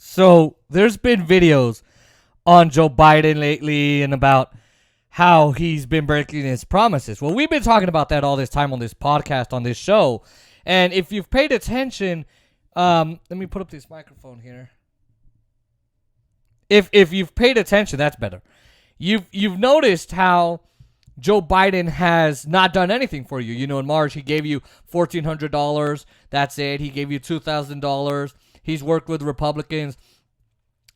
So there's been videos on Joe Biden lately and about how he's been breaking his promises. Well, we've been talking about that all this time on this podcast, on this show. And if you've paid attention, let me put up this microphone here. If you've paid attention, that's better. You've noticed how Joe Biden has not done anything for you. You know, in March, he gave you $1,400. That's it. He gave you $2,000. He's worked with Republicans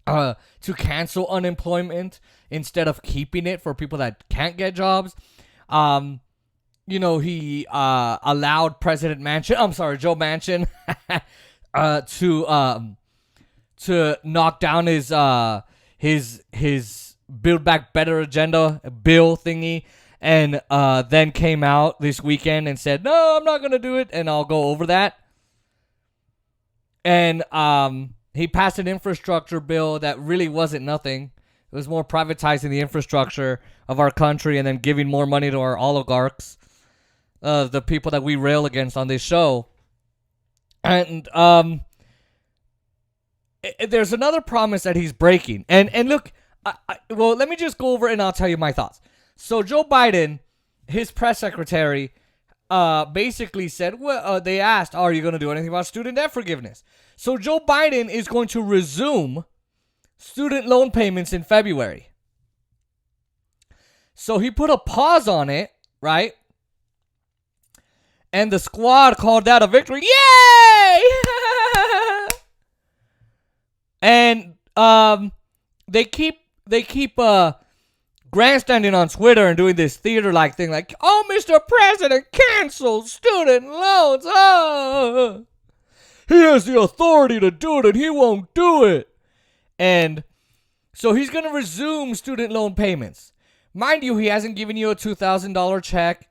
to cancel unemployment instead of keeping it for people that can't get jobs. He allowed Joe Manchin, to knock down his Build Back Better agenda bill thingy, and then came out this weekend and said, no, I'm not going to do it, and I'll go over that. And he passed an infrastructure bill that really wasn't nothing. It was more privatizing the infrastructure of our country and then giving more money to our oligarchs, the people that we rail against on this show. And there's another promise that he's breaking. And look, let me just go over it and I'll tell you my thoughts. So Joe Biden, his press secretary, basically said, they asked, are you going to do anything about student debt forgiveness? So Joe Biden is going to resume student loan payments in February. So he put a pause on it, right? And the squad called that a victory. Yay! And they keep grandstanding on Twitter and doing this theater-like thing like, oh, Mr. President, cancel student loans. Oh, he has the authority to do it and he won't do it. And so he's going to resume student loan payments. Mind you, he hasn't given you a $2,000 check.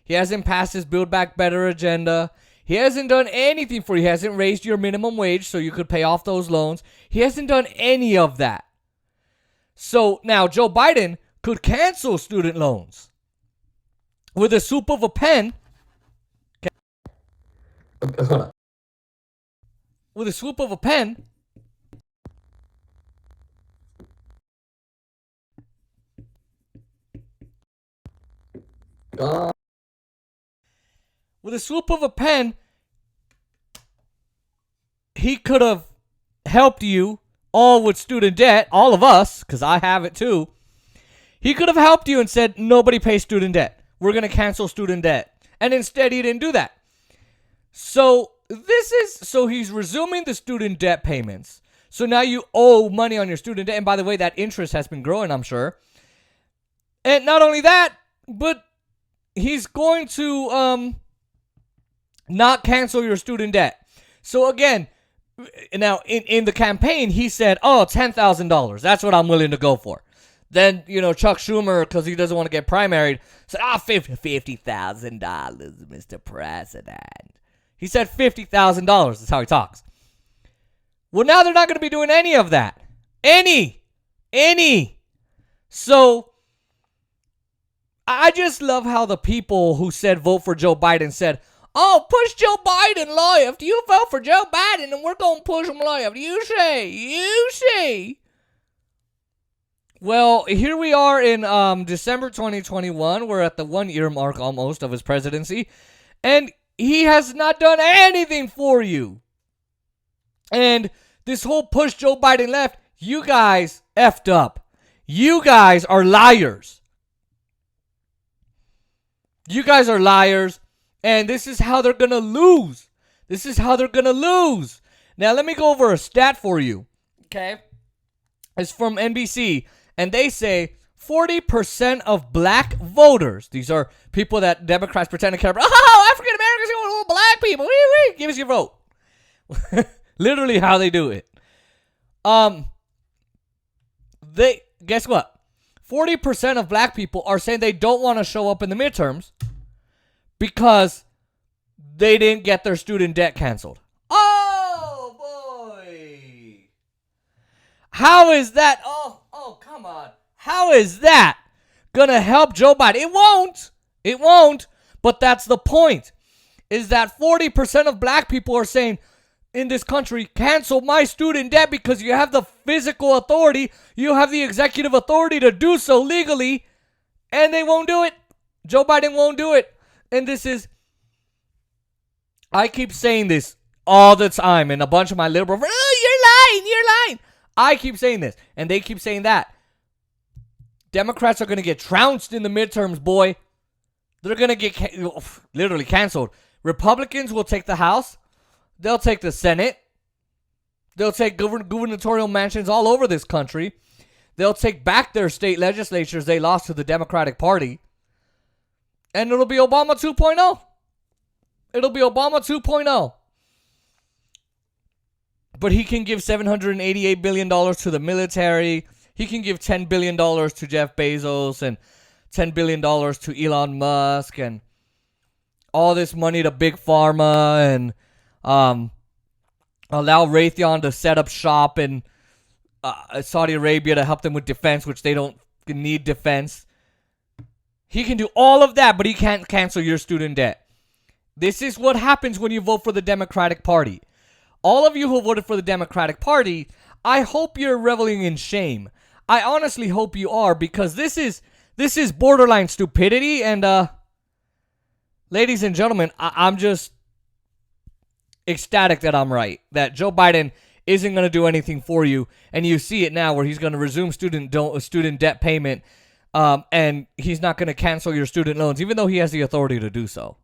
He hasn't passed his Build Back Better agenda. He hasn't done anything for you. He hasn't raised your minimum wage so you could pay off those loans. He hasn't done any of that. So now Joe Biden could cancel student loans with a swoop of a pen. With a swoop of a pen. With a swoop of a pen, he could have helped you all with student debt, all of us, because I have it too. He could have helped you and said, nobody pays student debt. We're going to cancel student debt. And instead, he didn't do that. So he's resuming the student debt payments. So now you owe money on your student debt. And by the way, that interest has been growing, I'm sure. And not only that, but he's going to not cancel your student debt. So again, now in the campaign, he said, oh, $10,000. That's what I'm willing to go for. Then, Chuck Schumer, because he doesn't want to get primaried, said, $50,000, Mr. President. He said $50,000. That's how he talks. Well, now they're not going to be doing any of that. Any. So I just love how the people who said vote for Joe Biden said, oh, push Joe Biden left. You vote for Joe Biden and we're going to push him left. You see. Well, here we are in December 2021. We're at the 1 year mark almost of his presidency. And he has not done anything for you. And this whole push Joe Biden left, you guys effed up. You guys are liars. You guys are liars. And this is how they're going to lose. Now, let me go over a stat for you. Okay? It's from NBC. And they say 40% of black voters, these are people that Democrats pretend to care about. Oh, African Americans, black people, give us your vote. Literally how they do it. Guess what? 40% of black people are saying they don't want to show up in the midterms because they didn't get their student debt canceled. Oh, boy. How is that? Oh, come on. How is that going to help Joe Biden? It won't. But that's the point, is that 40% of black people are saying, in this country cancel my student debt because you have the physical authority, you have the executive authority to do so legally, and they won't do it. Joe Biden won't do it. And this is, I keep saying this all the time, and a bunch of my liberal friends, oh, you're lying. I keep saying this, and they keep saying that. Democrats are going to get trounced in the midterms, boy. They're going to get literally canceled. Republicans will take the House. They'll take the Senate. They'll take gubernatorial mansions all over this country. They'll take back their state legislatures they lost to the Democratic Party. And it'll be Obama 2.0. It'll be Obama 2.0. But he can give $788 billion to the military. He can give $10 billion to Jeff Bezos and $10 billion to Elon Musk and all this money to Big Pharma and allow Raytheon to set up shop in Saudi Arabia to help them with defense, which they don't need defense. He can do all of that, but he can't cancel your student debt. This is what happens when you vote for the Democratic Party. All of you who voted for the Democratic Party, I hope you're reveling in shame. I honestly hope you are, because this is borderline stupidity. And ladies and gentlemen, I'm just ecstatic that I'm right, that Joe Biden isn't going to do anything for you, and you see it now where he's going to resume student debt payment, and he's not going to cancel your student loans, even though he has the authority to do so.